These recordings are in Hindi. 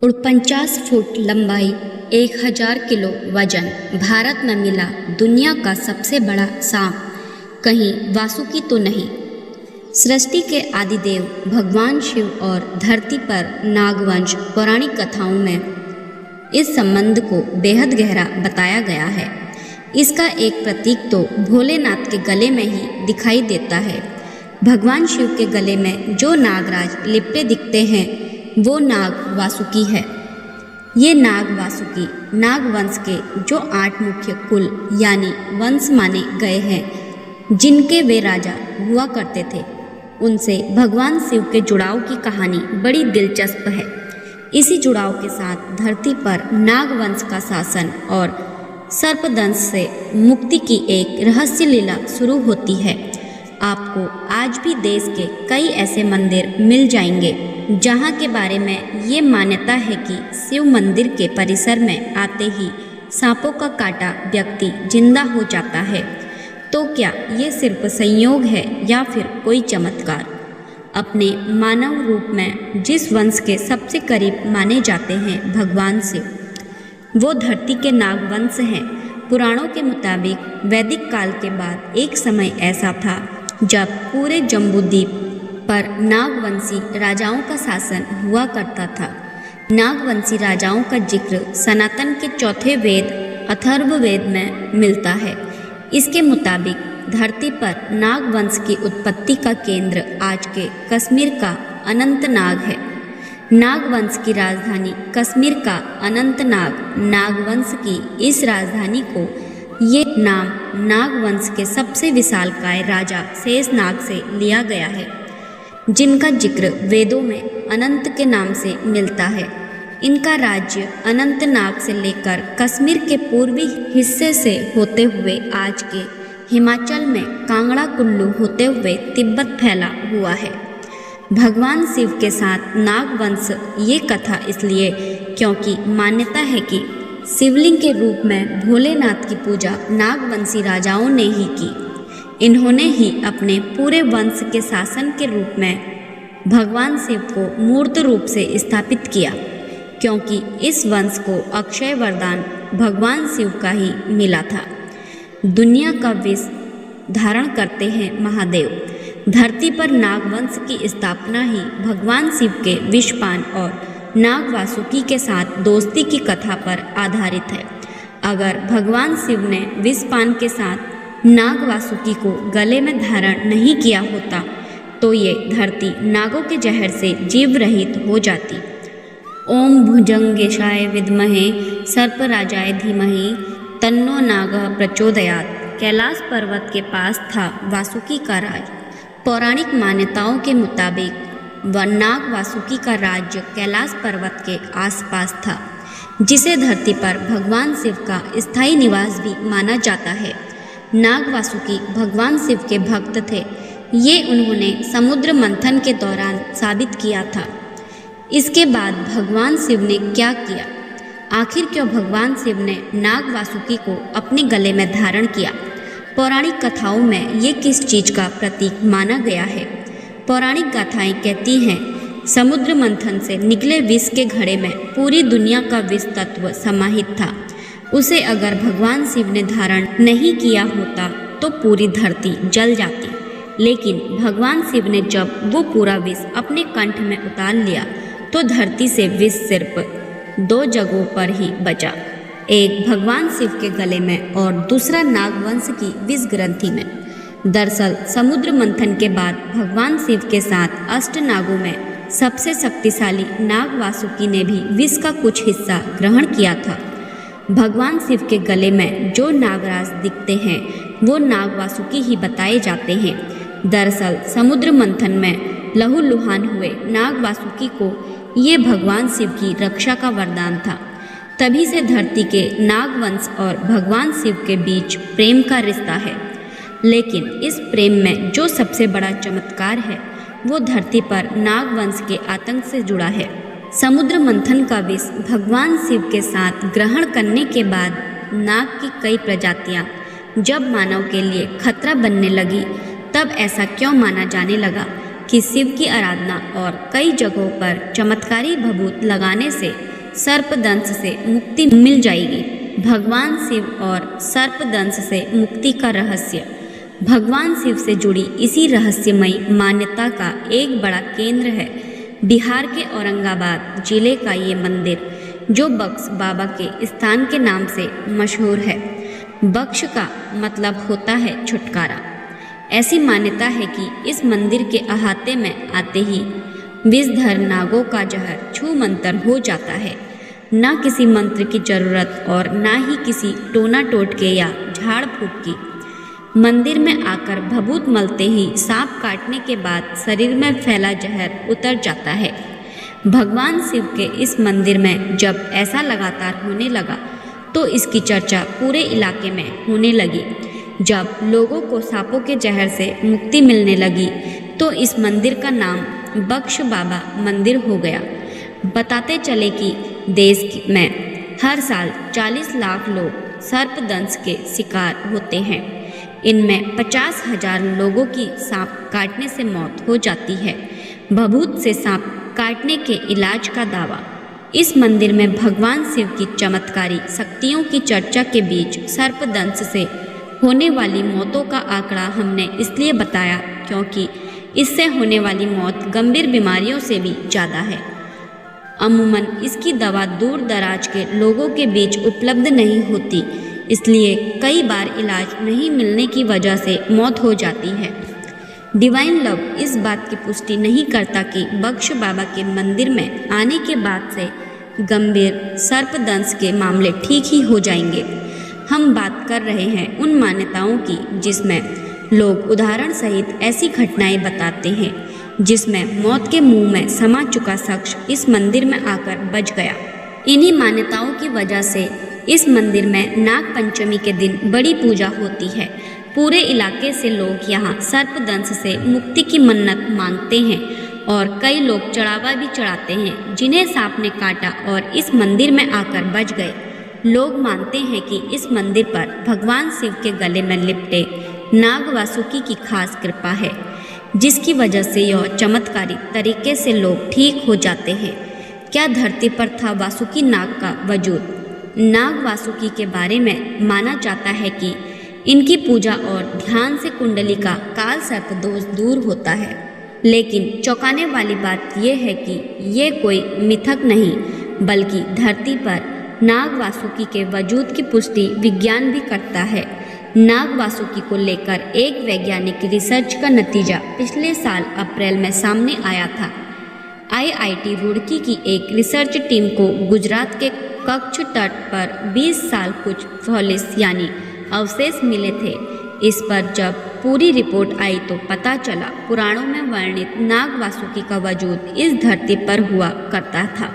49 फुट लंबाई, 1000 किलो वजन, भारत में मिला दुनिया का सबसे बड़ा सांप। कहीं वासुकी तो नहीं। सृष्टि के आदिदेव भगवान शिव और धरती पर नागवंश पौराणिक कथाओं में इस संबंध को बेहद गहरा बताया गया है। इसका एक प्रतीक तो भोलेनाथ के गले में ही दिखाई देता है। भगवान शिव के गले में जो नागराज लिपटे दिखते हैं वो नाग वासुकी है। ये नाग वासुकी नागवंश के जो 8 मुख्य कुल यानी वंश माने गए हैं, जिनके वे राजा हुआ करते थे, उनसे भगवान शिव के जुड़ाव की कहानी बड़ी दिलचस्प है। इसी जुड़ाव के साथ धरती पर नागवंश का शासन और सर्पदंश से मुक्ति की एक रहस्य लीला शुरू होती है। आपको आज भी देश के कई ऐसे मंदिर मिल जाएंगे जहां के बारे में ये मान्यता है कि शिव मंदिर के परिसर में आते ही सांपों का काटा व्यक्ति जिंदा हो जाता है। तो क्या ये सिर्फ संयोग है या फिर कोई चमत्कार? अपने मानव रूप में जिस वंश के सबसे करीब माने जाते हैं भगवान शिव, वो धरती के नागवंश हैं। पुराणों के मुताबिक वैदिक काल के बाद एक समय ऐसा था जब पूरे जम्बूद्वीप पर नागवंशी राजाओं का शासन हुआ करता था। नागवंशी राजाओं का जिक्र सनातन के चौथे वेद अथर्ववेद में मिलता है। इसके मुताबिक धरती पर नागवंश की उत्पत्ति का केंद्र आज के कश्मीर का अनंतनाग है। नागवंश की राजधानी कश्मीर का अनंतनाग नागवंश की इस राजधानी को ये नाम नागवंश के सबसे विशालकाय राजा शेषनाग से लिया गया है, जिनका जिक्र वेदों में अनंत के नाम से मिलता है। इनका राज्य अनंतनाग से लेकर कश्मीर के पूर्वी हिस्से से होते हुए आज के हिमाचल में कांगड़ा कुल्लू होते हुए तिब्बत फैला हुआ है। भगवान शिव के साथ नागवंश ये कथा इसलिए क्योंकि मान्यता है कि शिवलिंग के रूप में भोलेनाथ की पूजा नागवंशी राजाओं ने ही की। इन्होंने ही अपने पूरे वंश के शासन के रूप में भगवान शिव को मूर्त रूप से स्थापित किया, क्योंकि इस वंश को अक्षय वरदान भगवान शिव का ही मिला था। दुनिया का विष धारण करते हैं महादेव। धरती पर नागवंश की स्थापना ही भगवान शिव के विषपान और नाग वासुकी के साथ दोस्ती की कथा पर आधारित है। अगर भगवान शिव ने विषपान के साथ नाग वासुकी को गले में धारण नहीं किया होता तो ये धरती नागों के जहर से जीव रहित हो जाती। ओम भुजंगेशाय विद्महे सर्पराजाय धीमहि तन्नो नागः प्रचोदयात्। कैलाश पर्वत के पास था वासुकी का राज। पौराणिक मान्यताओं के मुताबिक नाग वासुकी का राज्य कैलाश पर्वत के आसपास था, जिसे धरती पर भगवान शिव का स्थायी निवास भी माना जाता है। नाग वासुकी भगवान शिव के भक्त थे। ये उन्होंने समुद्र मंथन के दौरान साबित किया था। इसके बाद भगवान शिव ने क्या किया? आखिर क्यों भगवान शिव ने नाग वासुकी को अपने गले में धारण किया? पौराणिक कथाओं में ये किस चीज़ का प्रतीक माना गया है? पौराणिक गाथाएं कहती हैं समुद्र मंथन से निकले विष के घड़े में पूरी दुनिया का विष तत्व समाहित था। उसे अगर भगवान शिव ने धारण नहीं किया होता तो पूरी धरती जल जाती। लेकिन भगवान शिव ने जब वो पूरा विष अपने कंठ में उतार लिया तो धरती से विष सिर्फ 2 जगहों पर ही बचा, एक भगवान शिव के गले में और दूसरा नागवंश की विष ग्रंथि में। दरअसल समुद्र मंथन के बाद भगवान शिव के साथ अष्टनागों में सबसे शक्तिशाली नाग वासुकी ने भी विष का कुछ हिस्सा ग्रहण किया था। भगवान शिव के गले में जो नागराज दिखते हैं वो नाग वासुकी ही बताए जाते हैं। दरअसल समुद्र मंथन में लहूलुहान हुए नाग वासुकी को ये भगवान शिव की रक्षा का वरदान था। तभी से धरती के नागवंश और भगवान शिव के बीच प्रेम का रिश्ता है। लेकिन इस प्रेम में जो सबसे बड़ा चमत्कार है वो धरती पर नागवंश के आतंक से जुड़ा है। समुद्र मंथन का विष भगवान शिव के साथ ग्रहण करने के बाद नाग की कई प्रजातियां जब मानव के लिए खतरा बनने लगी, तब ऐसा क्यों माना जाने लगा कि शिव की आराधना और कई जगहों पर चमत्कारी भभूत लगाने से सर्पदंश से मुक्ति मिल जाएगी। भगवान शिव और सर्पदंश से मुक्ति का रहस्य। भगवान शिव से जुड़ी इसी रहस्यमयी मान्यता का एक बड़ा केंद्र है बिहार के औरंगाबाद जिले का ये मंदिर, जो बक्श बाबा के स्थान के नाम से मशहूर है। बक्श का मतलब होता है छुटकारा। ऐसी मान्यता है कि इस मंदिर के अहाते में आते ही विषधर नागों का जहर छू मंतर हो जाता है। ना किसी मंत्र की जरूरत और ना ही किसी टोना टोटके या झाड़ फूक की। मंदिर में आकर भभूत मलते ही सांप काटने के बाद शरीर में फैला जहर उतर जाता है। भगवान शिव के इस मंदिर में जब ऐसा लगातार होने लगा तो इसकी चर्चा पूरे इलाके में होने लगी। जब लोगों को सांपों के जहर से मुक्ति मिलने लगी तो इस मंदिर का नाम बक्श बाबा मंदिर हो गया। बताते चले कि देश में हर साल 40 लाख लोग सर्पदंश के शिकार होते हैं। इनमें 50,000 लोगों की सांप काटने से मौत हो जाती है। भभूत से सांप काटने के इलाज का दावा। इस मंदिर में भगवान शिव की चमत्कारी शक्तियों की चर्चा के बीच सर्पदंश से होने वाली मौतों का आंकड़ा हमने इसलिए बताया क्योंकि इससे होने वाली मौत गंभीर बीमारियों से भी ज़्यादा है। अमूमन इसकी दवा दूर दराज के लोगों के बीच उपलब्ध नहीं होती, इसलिए कई बार इलाज नहीं मिलने की वजह से मौत हो जाती है। डिवाइन लव इस बात की पुष्टि नहीं करता कि बक्श बाबा के मंदिर में आने के बाद से गंभीर सर्पदंश के मामले ठीक ही हो जाएंगे। हम बात कर रहे हैं उन मान्यताओं की जिसमें लोग उदाहरण सहित ऐसी घटनाएं बताते हैं जिसमें मौत के मुंह में समा चुका शख्स इस मंदिर में आकर बच गया। इन्हीं मान्यताओं की वजह से इस मंदिर में नाग पंचमी के दिन बड़ी पूजा होती है। पूरे इलाके से लोग यहाँ सर्पदंश से मुक्ति की मन्नत मांगते हैं और कई लोग चढ़ावा भी चढ़ाते हैं जिन्हें सांप ने काटा और इस मंदिर में आकर बच गए। लोग मानते हैं कि इस मंदिर पर भगवान शिव के गले में लिपटे नाग वासुकी की खास कृपा है, जिसकी वजह से यह चमत्कारी तरीके से लोग ठीक हो जाते हैं। क्या धरती पर था वासुकी नाग का वजूद? नाग वासुकी के बारे में माना जाता है कि इनकी पूजा और ध्यान से कुंडली का काल सर्प दोष दूर होता है। लेकिन चौंकाने वाली बात यह है कि ये कोई मिथक नहीं बल्कि धरती पर नाग वासुकी के वजूद की पुष्टि विज्ञान भी करता है। नाग वासुकी को लेकर एक वैज्ञानिक रिसर्च का नतीजा पिछले साल अप्रैल में सामने आया था। IIT रुड़की की एक रिसर्च टीम को गुजरात के कच्छ तट पर 20 साल कुछ फॉलिस यानी अवशेष मिले थे। इस पर जब पूरी रिपोर्ट आई तो पता चला पुराणों में वर्णित नाग वासुकी का वजूद इस धरती पर हुआ करता था।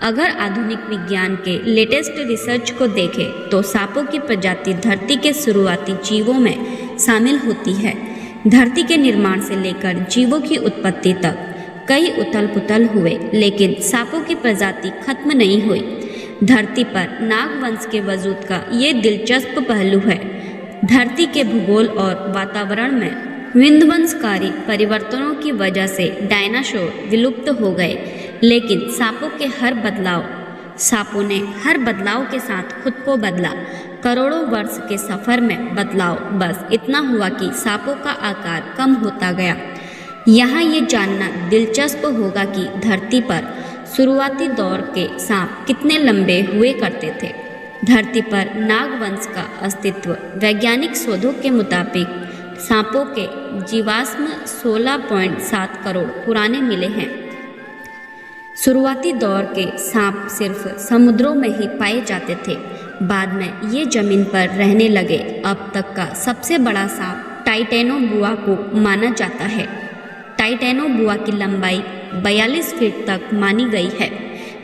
अगर आधुनिक विज्ञान के लेटेस्ट रिसर्च को देखें तो सांपों की प्रजाति धरती के शुरुआती जीवों में शामिल होती है। धरती के निर्माण से लेकर जीवों की उत्पत्ति तक कई उथल पुथल हुए, लेकिन सांपों की प्रजाति खत्म नहीं हुई। धरती पर नागवंश के वजूद का ये दिलचस्प पहलू है। धरती के भूगोल और वातावरण में विध्वंसकारी परिवर्तनों की वजह से डायनासोर विलुप्त हो गए, लेकिन सांपों ने हर बदलाव के साथ खुद को बदला। करोड़ों वर्ष के सफर में बदलाव बस इतना हुआ कि सांपों का आकार कम होता गया। यहाँ ये जानना दिलचस्प होगा कि धरती पर शुरुआती दौर के सांप कितने लंबे हुए करते थे। धरती पर नागवंश का अस्तित्व वैज्ञानिक शोधों के मुताबिक सांपों के जीवाश्म 16.7 करोड़ पुराने मिले हैं। शुरुआती दौर के सांप सिर्फ समुद्रों में ही पाए जाते थे, बाद में ये जमीन पर रहने लगे। अब तक का सबसे बड़ा सांप टाइटेनोबुआ को माना जाता है। टाइटेनोबुआ की लंबाई 42 फीट तक मानी गई है,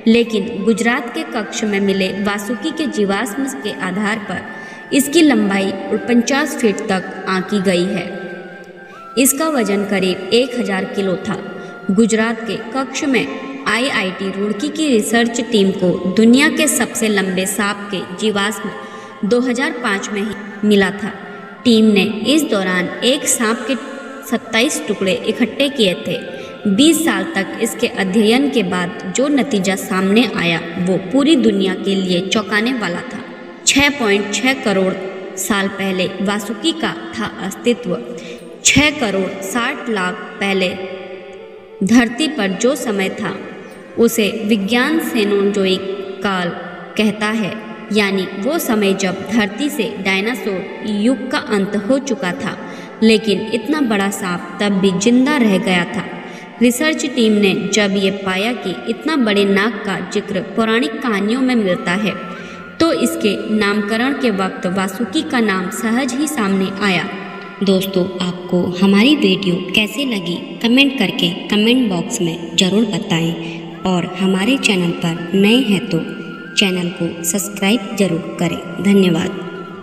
लेकिन गुजरात के कच्छ में मिले वासुकी के जीवाश्म के आधार पर इसकी लंबाई 49 फीट तक आंकी गई है। इसका वजन करीब 1000 किलो था। गुजरात के कच्छ में IIT रुड़की की रिसर्च टीम को दुनिया के सबसे लंबे सांप के जीवाश्म 2005 में ही मिला था। टीम ने इस दौरान एक सांप के 27 टुकड़े इकट्ठे किए थे। 20 साल तक इसके अध्ययन के बाद जो नतीजा सामने आया वो पूरी दुनिया के लिए चौंकाने वाला था। 6.6 करोड़ साल पहले वासुकी का था अस्तित्व। 6 करोड़ 60 लाख पहले धरती पर जो समय था उसे विज्ञान सेनोजोइक काल कहता है, यानी वो समय जब धरती से डायनासोर युग का अंत हो चुका था, लेकिन इतना बड़ा सांप तब भी जिंदा रह गया था। रिसर्च टीम ने जब ये पाया कि इतना बड़े नाग का जिक्र पौराणिक कहानियों में मिलता है, तो इसके नामकरण के वक्त वासुकी का नाम सहज ही सामने आया। दोस्तों, आपको हमारी वीडियो कैसे लगी कमेंट करके कमेंट बॉक्स में ज़रूर बताएं और हमारे चैनल पर नए हैं तो चैनल को सब्सक्राइब जरूर करें। धन्यवाद।